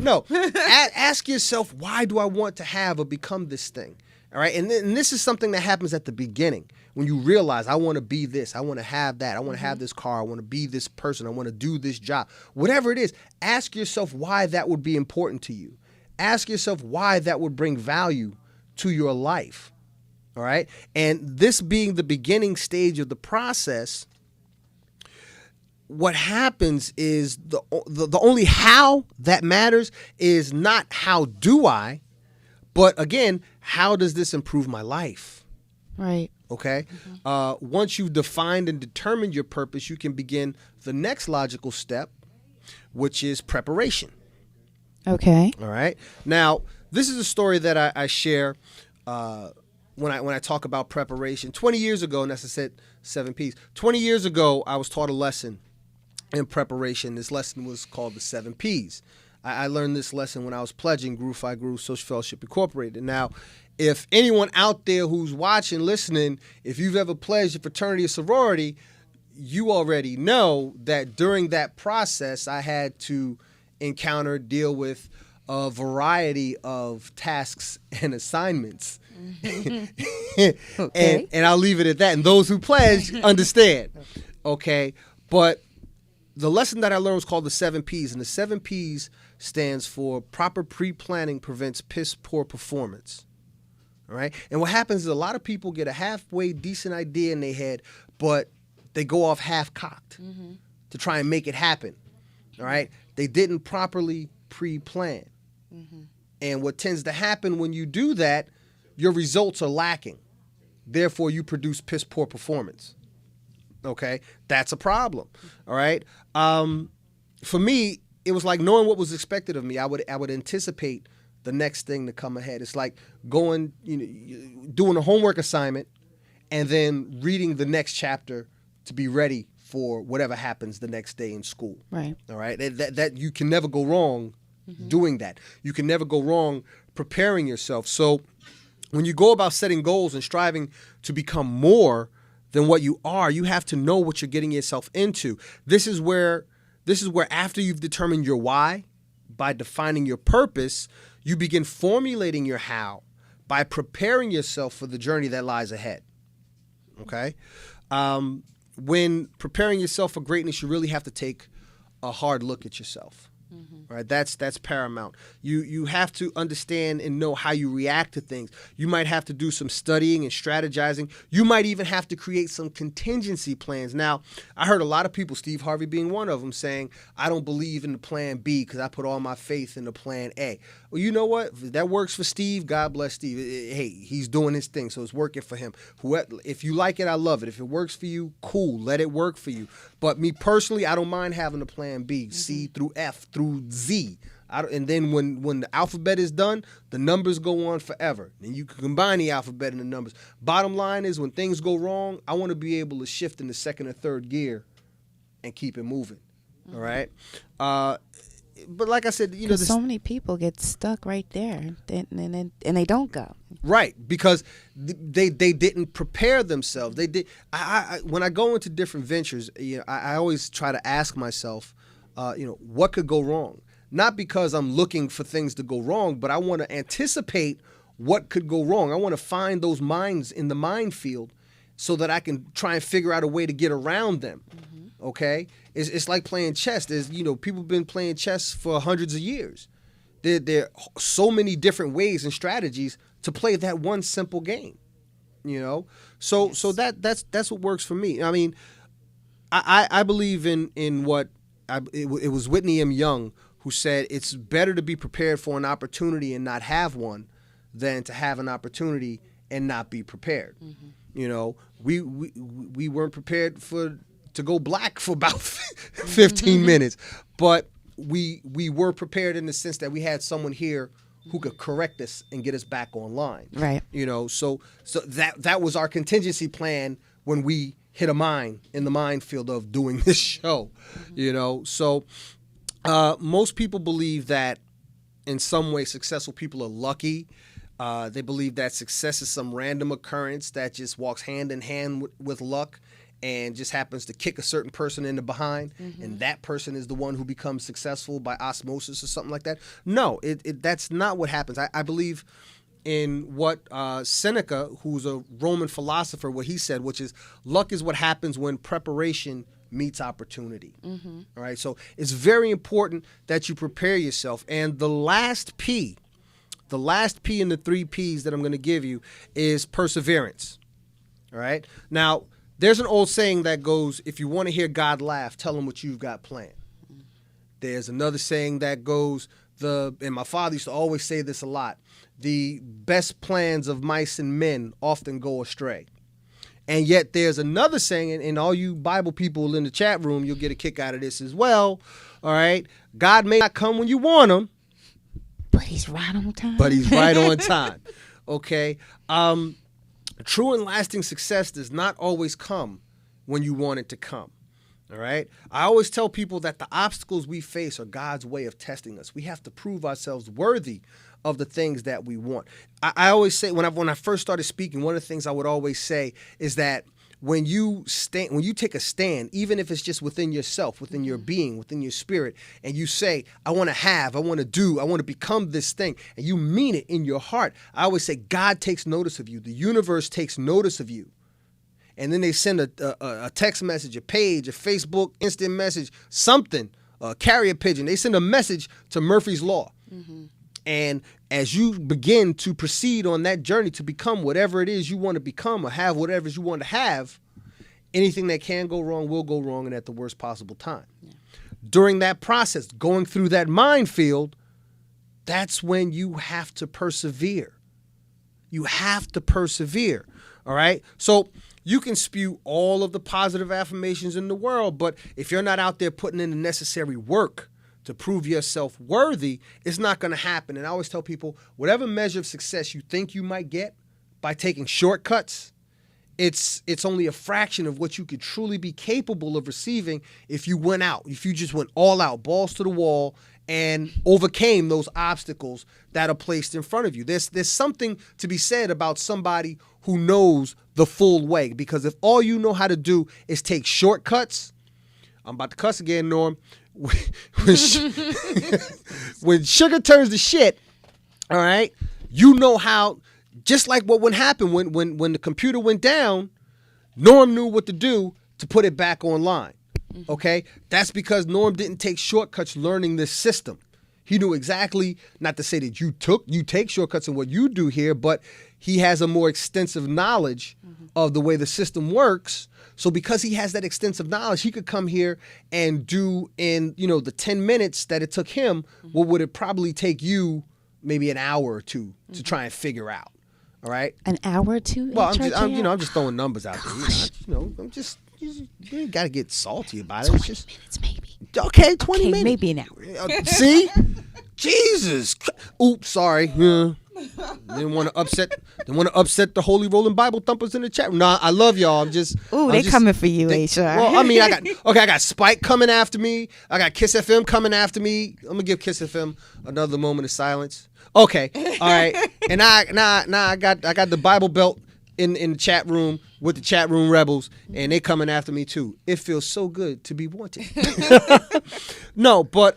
Speaker 1: No. Ask yourself, why do I want to have or become this thing? All right. And this is something that happens at the beginning. When you realize, I want to be this, I want to have that, I want to have this car, I want to be this person, I want to do this job. Whatever it is, ask yourself why that would be important to you. Ask yourself why that would bring value to your life. All right? And this being the beginning stage of the process, what happens is the only how that matters is not how do I, but again, how does this improve my life?
Speaker 2: Right.
Speaker 1: Okay. Mm-hmm. Once you've defined and determined your purpose, you can begin the next logical step, which is preparation.
Speaker 2: Okay.
Speaker 1: All right. Now, this is a story that I share when I talk about preparation. 20 years ago, and that's I said 7 P's. 20 years ago, I was taught a lesson in preparation. This lesson was called the 7 P's. I learned this lesson when I was pledging Grew Phi Grew Social Fellowship Incorporated. Now, if anyone out there who's watching, listening, if you've ever pledged a fraternity or sorority, you already know that during that process, I had to deal with a variety of tasks and assignments. Okay. And I'll leave it at that. And those who pledge understand. Okay. But the lesson that I learned was called the 7 Ps, and the 7 Ps stands for proper pre-planning prevents piss poor performance. All right. And what happens is a lot of people get a halfway decent idea in their head, but they go off half-cocked to try and make it happen. All right. They didn't properly pre-plan. And what tends to happen when you do that, your results are lacking. Therefore, you produce piss poor performance. Okay. That's a problem. All right. For me, it was like knowing what was expected of me. I would anticipate the next thing to come ahead. It's like going, doing a homework assignment and then reading the next chapter to be ready for whatever happens the next day in school.
Speaker 2: Right.
Speaker 1: All right. That you can never go wrong doing that. You can never go wrong preparing yourself. So when you go about setting goals and striving to become more than what you are, you have to know what you're getting yourself into. This is where after you've determined your why, by defining your purpose, you begin formulating your how by preparing yourself for the journey that lies ahead. Okay? When preparing yourself for greatness, you really have to take a hard look at yourself. Right? That's paramount. You have to understand and know how you react to things. You might have to do some studying and strategizing. You might even have to create some contingency plans. Now, I heard a lot of people, Steve Harvey being one of them, saying, I don't believe in the plan B because I put all my faith in the plan A. Well, you know what? If that works for Steve, God bless Steve. Hey, he's doing his thing, so it's working for him. If you like it, I love it. If it works for you, cool. Let it work for you. But me personally, I don't mind having a plan B, C through F through Z. And then when the alphabet is done, the numbers go on forever. And you can combine the alphabet and the numbers. Bottom line is when things go wrong, I want to be able to shift into second or third gear and keep it moving. All right? But like I said,
Speaker 2: so many people get stuck right there and they don't go.
Speaker 1: Right, because they didn't prepare themselves. They did. When I go into different ventures, I always try to ask myself, what could go wrong? Not because I'm looking for things to go wrong, but I want to anticipate what could go wrong. I want to find those mines in the minefield so that I can try and figure out a way to get around them. Okay? It's like playing chess. There's, people have been playing chess for hundreds of years. There are so many different ways and strategies to play that one simple game. So that's what works for me. I mean, I believe in what it was Whitney M. Young who said it's better to be prepared for an opportunity and not have one than to have an opportunity and not be prepared. We weren't prepared to go black for about 15 minutes, but we were prepared in the sense that we had someone here who could correct us and get us back online.
Speaker 2: Right.
Speaker 1: So that was our contingency plan when we hit a mine in the minefield of doing this show. So most people believe that in some way successful people are lucky. They believe that success is some random occurrence that just walks hand in hand with luck and just happens to kick a certain person in the behind, and that person is the one who becomes successful by osmosis or something like that. No, that's not what happens. I believe in what Seneca, who's a Roman philosopher, what he said, which is luck is what happens when preparation meets opportunity. All right, so it's very important that you prepare yourself. And the last P in the 3 Ps that I'm going to give you is perseverance. All right, now there's an old saying that goes, if you want to hear God laugh, tell him what you've got planned. There's another saying that goes, and my father used to always say this a lot, the best plans of mice and men often go astray. And yet there's another saying, and all you Bible people in the chat room, you'll get a kick out of this as well. All right. God may not come when you want him,
Speaker 2: but he's right on time.
Speaker 1: Okay. True and lasting success does not always come when you want it to come. All right. I always tell people that the obstacles we face are God's way of testing us. We have to prove ourselves worthy of the things that we want. I always say, when I first started speaking, one of the things I would always say is that when you take a stand, even if it's just within yourself, within your being, within your spirit, and you say, I want to become this thing, and you mean it in your heart, I always say God takes notice of you. The universe takes notice of you. and then they send a text message, a page, a Facebook instant message, something, a carrier pigeon. They send a message to Murphy's Law. Mm-hmm. And as you begin to proceed on that journey to become whatever it is you want to become or have whatever you want to have, anything that can go wrong will go wrong, and at the worst possible time. Yeah. During that process, going through that minefield, that's when you have to persevere. You have to persevere, all right? So you can spew all of the positive affirmations in the world, but if you're not out there putting in the necessary work to prove yourself worthy, it's not going to happen. And I always tell people, whatever measure of success you think you might get by taking shortcuts, it's only a fraction of what you could truly be capable of receiving if you went out, if you just went all out, balls to the wall, and overcame those obstacles that are placed in front of you. There's something to be said about somebody who knows the full way, because if all you know how to do is take shortcuts, I'm about to cuss again, Norm, when sugar turns to shit, all right, you know how, just like what would happen when the computer went down, Norm knew what to do to put it back online. Okay? That's because Norm didn't take shortcuts learning this system. He knew exactly, not to say that you take shortcuts in what you do here, but he has a more extensive knowledge of the way the system works. So because he has that extensive knowledge, he could come here and do in, the 10 minutes that it took him, what would it probably take you maybe an hour or two to try and figure out. All right?
Speaker 2: An hour or two?
Speaker 1: Well, I'm just throwing numbers out there. I'm just... You ain't got to get salty about it.
Speaker 2: 20 minutes, maybe.
Speaker 1: Okay, 20 minutes.
Speaker 2: Maybe an hour.
Speaker 1: See? Jesus. Oops, sorry. Didn't want to upset the holy rolling Bible thumpers in the chat. Nah, I love y'all.
Speaker 2: They're coming for you, HR.
Speaker 1: Well, I mean, I got Spike coming after me. I got Kiss FM coming after me. I'm gonna give Kiss FM another moment of silence. Okay, all right. And I got the Bible Belt in the chat room with the chat room rebels, and they coming after me too. It feels so good to be wanted. No, but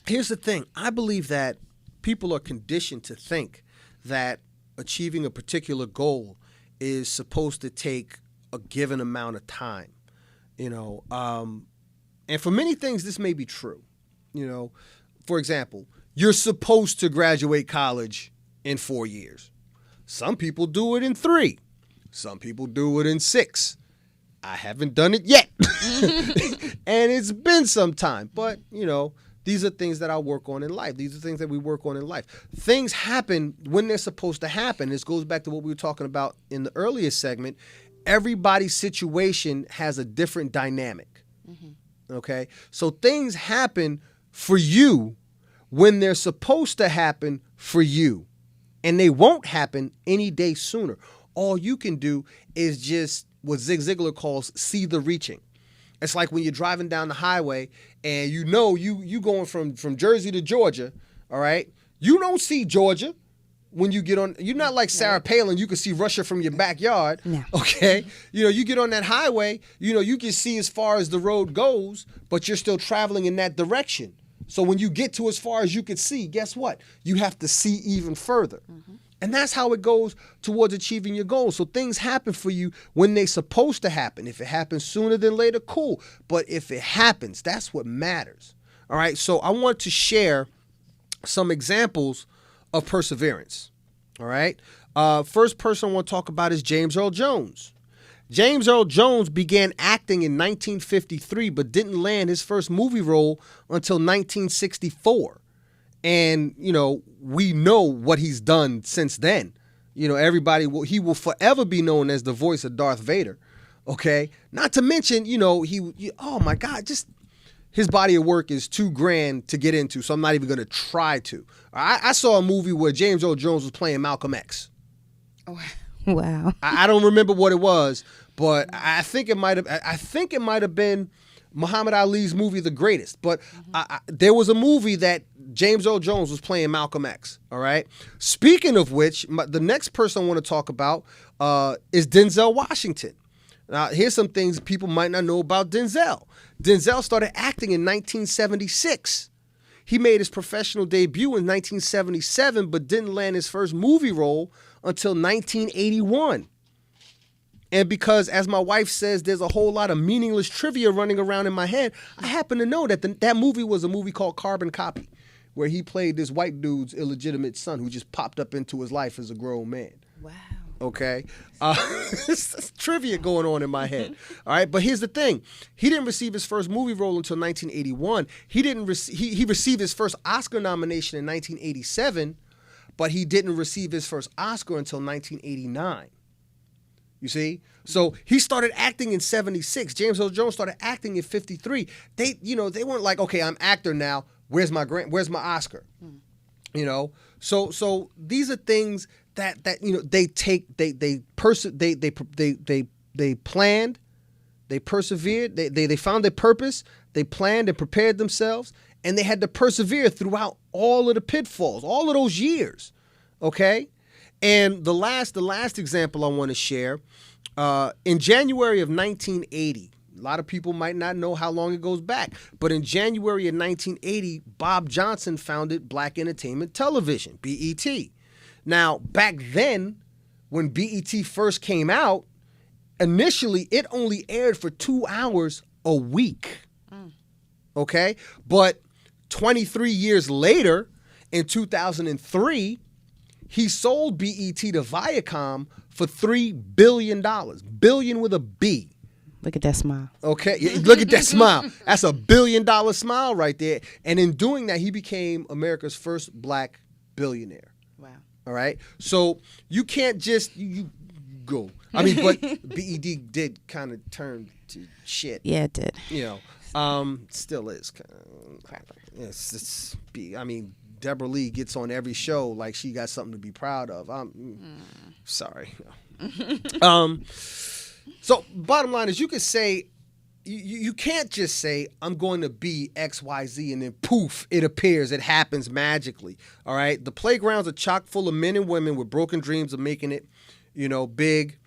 Speaker 1: here's the thing. I believe that people are conditioned to think that achieving a particular goal is supposed to take a given amount of time, and for many things this may be true. For example, you're supposed to graduate college in 4 years. Some people do it in 3. Some people do it in 6. I haven't done it yet. And it's been some time. But, these are things that I work on in life. These are things that we work on in life. Things happen when they're supposed to happen. This goes back to what we were talking about in the earlier segment. Everybody's situation has a different dynamic. Mm-hmm. Okay? So things happen for you when they're supposed to happen for you. And they won't happen any day sooner. All you can do is just what Zig Ziglar calls see the reaching. It's like when you're driving down the highway and you going from Jersey to Georgia, all right? You don't see Georgia when you get on. You're not like Sarah Palin. You can see Russia from your backyard, okay? You get on that highway, you can see as far as the road goes, but you're still traveling in that direction. So when you get to as far as you can see, guess what? You have to see even further. Mm-hmm. And that's how it goes towards achieving your goals. So things happen for you when they're supposed to happen. If it happens sooner than later, cool. But if it happens, that's what matters. All right. So I want to share some examples of perseverance. All right. First person I want to talk about is James Earl Jones. James Earl Jones began acting in 1953, but didn't land his first movie role until 1964. And, we know what he's done since then. He will forever be known as the voice of Darth Vader. Okay. Not to mention, oh my God, just his body of work is too grand to get into. So I'm not even going to try to. I saw a movie where James Earl Jones was playing Malcolm X.
Speaker 2: Oh, wow.
Speaker 1: I don't remember what it was, but I think it might have been Muhammad Ali's movie, The Greatest. But there was a movie that James Earl Jones was playing Malcolm X. All right. Speaking of which, the next person I want to talk about is Denzel Washington. Now, here's some things people might not know about Denzel. Denzel started acting in 1976. He made his professional debut in 1977, but didn't land his first movie role until 1981. And because, as my wife says, there's a whole lot of meaningless trivia running around in my head, I happen to know that that movie was a movie called Carbon Copy, where he played this white dude's illegitimate son who just popped up into his life as a grown man.
Speaker 2: Wow.
Speaker 1: Okay? It's trivia going on in my head. All right? But here's the thing. He didn't receive his first movie role until 1981. He received his first Oscar nomination in 1987, but he didn't receive his first Oscar until 1989. You see? So he started acting in 76. James Earl Jones started acting in 53. They weren't like, okay, I'm actor now. Where's my Oscar? You know? So these are things that they planned, they persevered, they found their purpose, they planned and prepared themselves, and they had to persevere throughout all of the pitfalls, all of those years. Okay? And the last example I want to share, in January of 1980, a lot of people might not know how long it goes back, but in January of 1980, Bob Johnson founded Black Entertainment Television, BET. Now, back then, when BET first came out, initially it only aired for 2 hours a week. Okay? But 23 years later, in 2003, he sold BET to Viacom for $3 billion. Billion with a B.
Speaker 2: Look at that smile.
Speaker 1: Okay, look at that smile. That's a $1 billion smile right there. And in doing that, he became America's first black billionaire.
Speaker 2: Wow.
Speaker 1: All right? So you can't just, you go. I mean, but BET did kind of turn to shit.
Speaker 2: Yeah, it did.
Speaker 1: You know, still is kind of crap. I mean, Deborah Lee gets on every show like she got something to be proud of. Sorry. So bottom line is, you could say, you can't just say, I'm going to be X, Y, Z, and then poof, it appears, it happens magically. All right? The playgrounds are chock full of men and women with broken dreams of making it, big,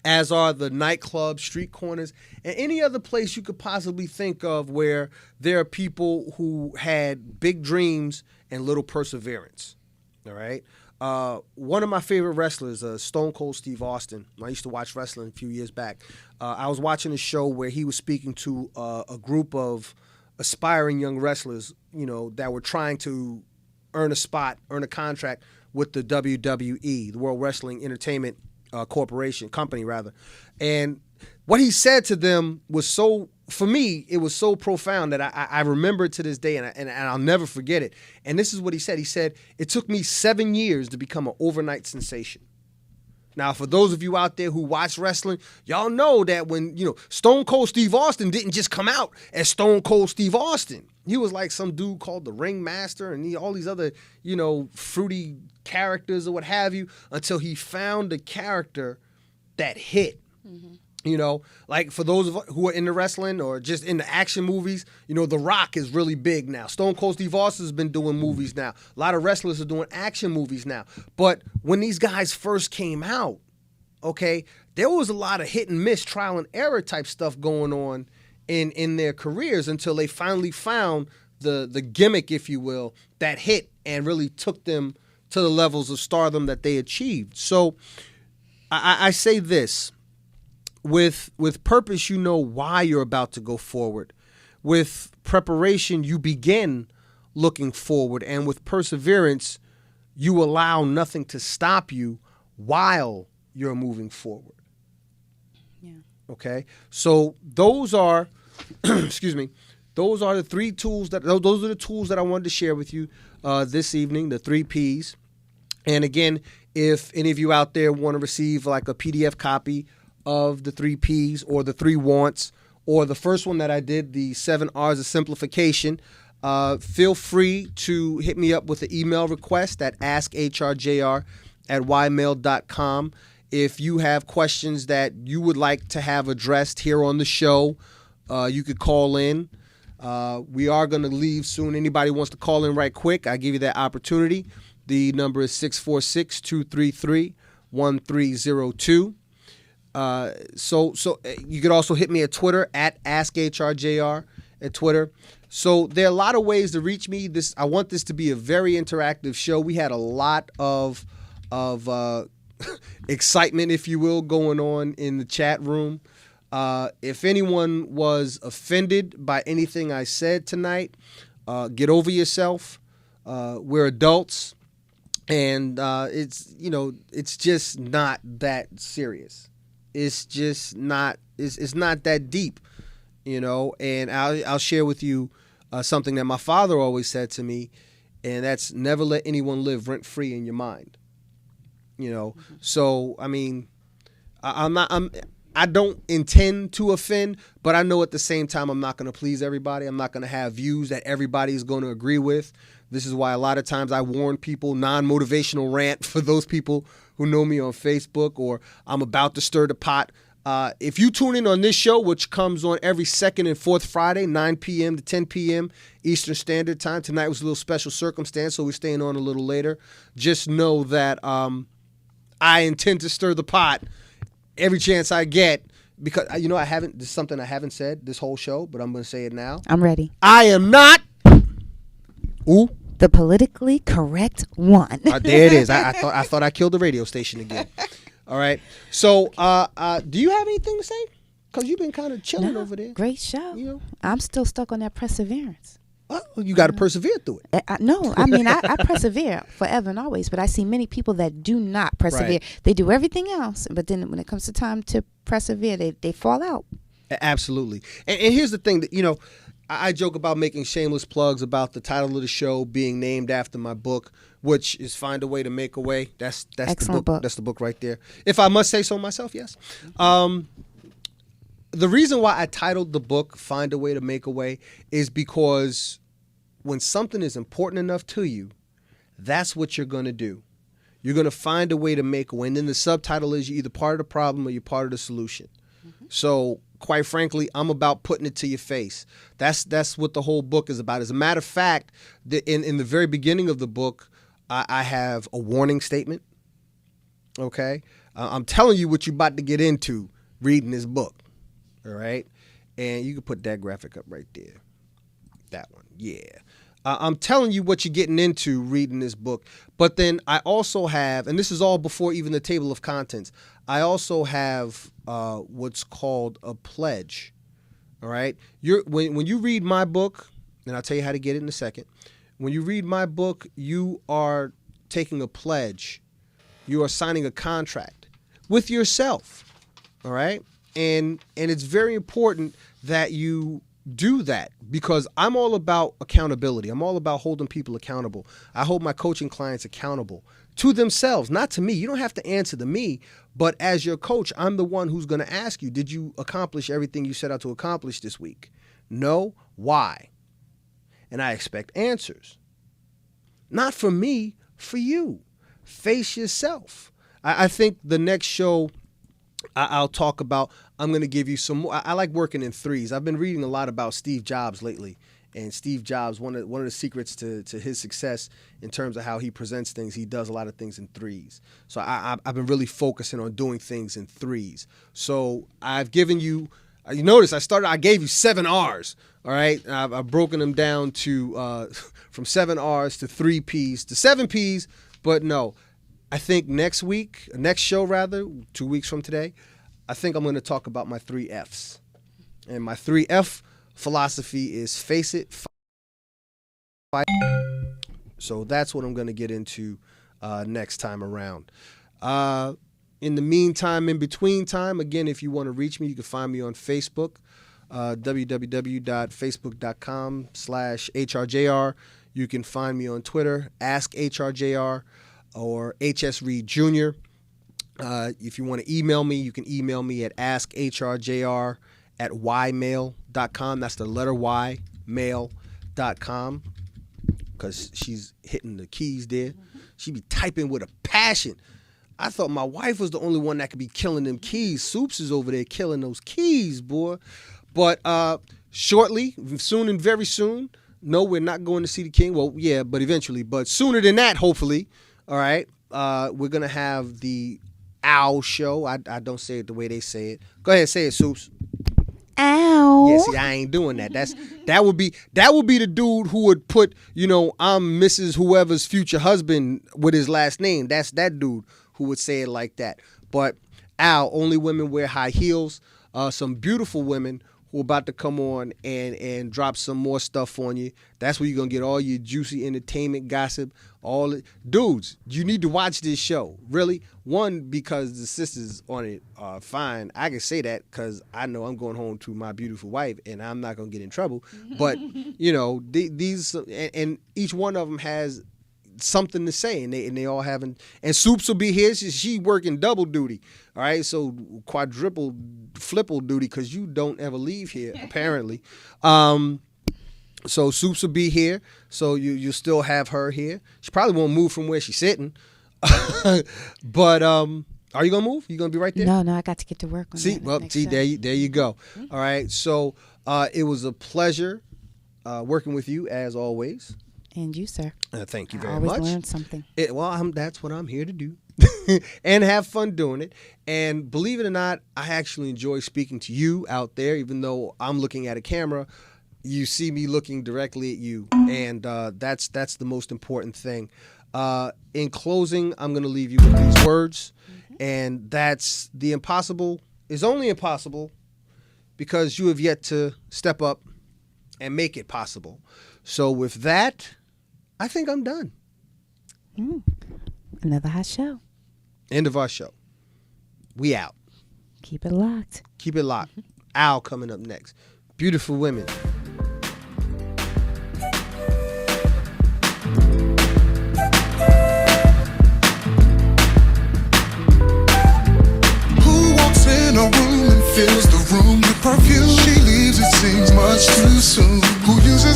Speaker 1: as are the nightclubs, street corners, and any other place you could possibly think of where there are people who had big dreams and little perseverance. All right? One of my favorite wrestlers, Stone Cold Steve Austin. I used to watch wrestling a few years back. I was watching a show where he was speaking to a group of aspiring young wrestlers, that were trying to earn a contract with the WWE, the World Wrestling Entertainment company. And what he said to them was for me, it was so profound that I remember it to this day, and I'll never forget it. And this is what he said. He said, it took me 7 years to become an overnight sensation. Now, for those of you out there who watch wrestling, y'all know that when, Stone Cold Steve Austin didn't just come out as Stone Cold Steve Austin. He was like some dude called the Ringmaster and all these other, fruity characters or what have you, until he found a character that hit. Mm-hmm. Like for those of us who are into wrestling or just into action movies, The Rock is really big now. Stone Cold Steve Austin has been doing movies now. A lot of wrestlers are doing action movies now. But when these guys first came out, okay, there was a lot of hit and miss, trial and error type stuff going on in their careers until they finally found the gimmick, if you will, that hit and really took them to the levels of stardom that they achieved. So I say this. With purpose, you know why you're about to go forward. With preparation, you begin looking forward. And with perseverance, you allow nothing to stop you while you're moving forward. Yeah. Okay? So those are, those are the three tools those are the tools that I wanted to share with you this evening, the 3 Ps. And again, if any of you out there want to receive like a PDF copy of the 3 Ps or the 3 wants, or the first one that I did, the 7 R's of simplification, feel free to hit me up with an email request at askhrjr@ymail.com. If you have questions that you would like to have addressed here on the show, you could call in. We are going to leave soon. Anybody wants to call in right quick, I give you that opportunity. The number is 646-233-1302. So you could also hit me at Twitter at AskHRJR at Twitter. So there are a lot of ways to reach me. I want this to be a very interactive show. We had a lot of excitement, if you will, going on in the chat room. If anyone was offended by anything I said tonight, get over yourself. We're adults, and it's just not that serious. It's just not. It's not that deep, And I'll share with you something that my father always said to me, and that's never let anyone live rent free in your mind. So I mean, I don't intend to offend, but I know at the same time I'm not going to please everybody. I'm not going to have views that everybody is going to agree with. This is why a lot of times I warn people, non-motivational rant for those people who know me on Facebook, or I'm about to stir the pot. If you tune in on this show, which comes on every second and fourth Friday, 9 p.m. to 10 p.m. Eastern Standard Time. Tonight was a little special circumstance, so we're staying on a little later. Just know that I intend to stir the pot every chance I get, because this is something I haven't said this whole show, but I'm going to say it now.
Speaker 2: I'm ready.
Speaker 1: I am not
Speaker 2: the politically correct one.
Speaker 1: There it is. I thought I killed the radio station again. All right. So, do you have anything to say? Because you've been kind of chilling over there.
Speaker 2: Great show. I'm still stuck on that perseverance.
Speaker 1: Well, you got to persevere through it.
Speaker 2: I persevere forever and always, but I see many people that do not persevere. Right. They do everything else, but then when it comes to time to persevere, they fall out.
Speaker 1: Absolutely. And here's the thing that, I joke about making shameless plugs about the title of the show being named after my book, which is Find a Way to Make a Way. That's the book. That's the book right there. If I must say so myself, yes. The reason why I titled the book Find a Way to Make a Way is because when something is important enough to you, that's what you're going to do. You're going to find a way to make a way. And then the subtitle is you're either part of the problem or you're part of the solution. Mm-hmm. So quite frankly, I'm about putting it to your face. That's what the whole book is about. As a matter of fact, in the very beginning of the book, I have a warning statement. Okay? I'm telling you what you're about to get into reading this book. All right? And you can put that graphic up right there. That one. Yeah. I'm telling you what you're getting into reading this book. But then I also have, and this is all before even the table of contents, I also have what's called a pledge. All right? When you read my book, and I'll tell you how to get it in a second. When you read my book, you are taking a pledge. You are signing a contract with yourself. All right? And it's very important that you do that, because I'm all about accountability. I'm all about holding people accountable. I hold my coaching clients accountable to themselves, not to me. You don't have to answer to me, but as your coach, I'm the one who's going to ask you, did you accomplish everything you set out to accomplish this week? No. Why? And I expect answers. Not for me, for you. Face yourself. I think the next show I'll talk about, I'm going to give you some more. I like working in threes. I've been reading a lot about Steve Jobs lately. And Steve Jobs, one of the secrets to his success in terms of how he presents things, he does a lot of things in threes. So I've been really focusing on doing things in threes. So I've given you, you notice I gave you 7 R's. All right. I've broken them down to from 7 R's to 3 P's to 7 P's. But no. I think next show rather, 2 weeks from today, I think I'm going to talk about my 3 F's. And my 3F philosophy is face it, fight. So that's what I'm going to get into next time around. In the meantime, in between time, again, if you want to reach me, you can find me on Facebook, www.facebook.com/HRJR. You can find me on Twitter, AskHRJR. Or HS Reed Jr. If you want to email me, you can email me at askhrjr@ymail.com. That's the letter Y, mail.com. Because she's hitting the keys there. She be typing with a passion. I thought my wife was the only one that could be killing them keys. Soups is over there killing those keys, boy. But shortly, soon and very soon, no, we're not going to see the king. Well, yeah, but eventually. But sooner than that, hopefully. All right, we're going to have the OWL show. I don't say it the way they say it. Go ahead, say it, Soups.
Speaker 2: Ow.
Speaker 1: Yeah, see, I ain't doing that. That would be the dude who would put, I'm Mrs. whoever's future husband with his last name. That's that dude who would say it like that. But Al, only women wear high heels. Some beautiful women who are about to come on and drop some more stuff on you. That's where you're going to get all your juicy entertainment gossip. Dudes, you need to watch this show. Really. One, because the sisters on it are fine. I can say that because I know I'm going home to my beautiful wife and I'm not going to get in trouble. But, these, and each one of them has something to say, and they all having, and Soups will be here. She working double duty, all right, so quadruple flipple duty because you don't ever leave here apparently. So Soups will be here, so you still have her here. She probably won't move from where she's sitting. But are you gonna move? You gonna be right there?
Speaker 2: No, I got to get to work on
Speaker 1: there you go. All right, so it was a pleasure working with you as always.
Speaker 2: And you, sir.
Speaker 1: Thank you very
Speaker 2: much. I always
Speaker 1: much.
Speaker 2: learn something.
Speaker 1: That's what I'm here to do. And have fun doing it. And believe it or not, I actually enjoy speaking to you out there, even though I'm looking at a camera. You see me looking directly at you. And that's the most important thing. In closing, I'm going to leave you with these words. And that's the impossible is only impossible because you have yet to step up and make it possible. So with that, I think I'm done.
Speaker 2: Another hot show.
Speaker 1: End of our show. We out.
Speaker 2: Keep it locked.
Speaker 1: Keep it locked. Al coming up next. Beautiful women.
Speaker 3: Who walks in a room and fills the room with perfume? She leaves, it seems much too soon. Who uses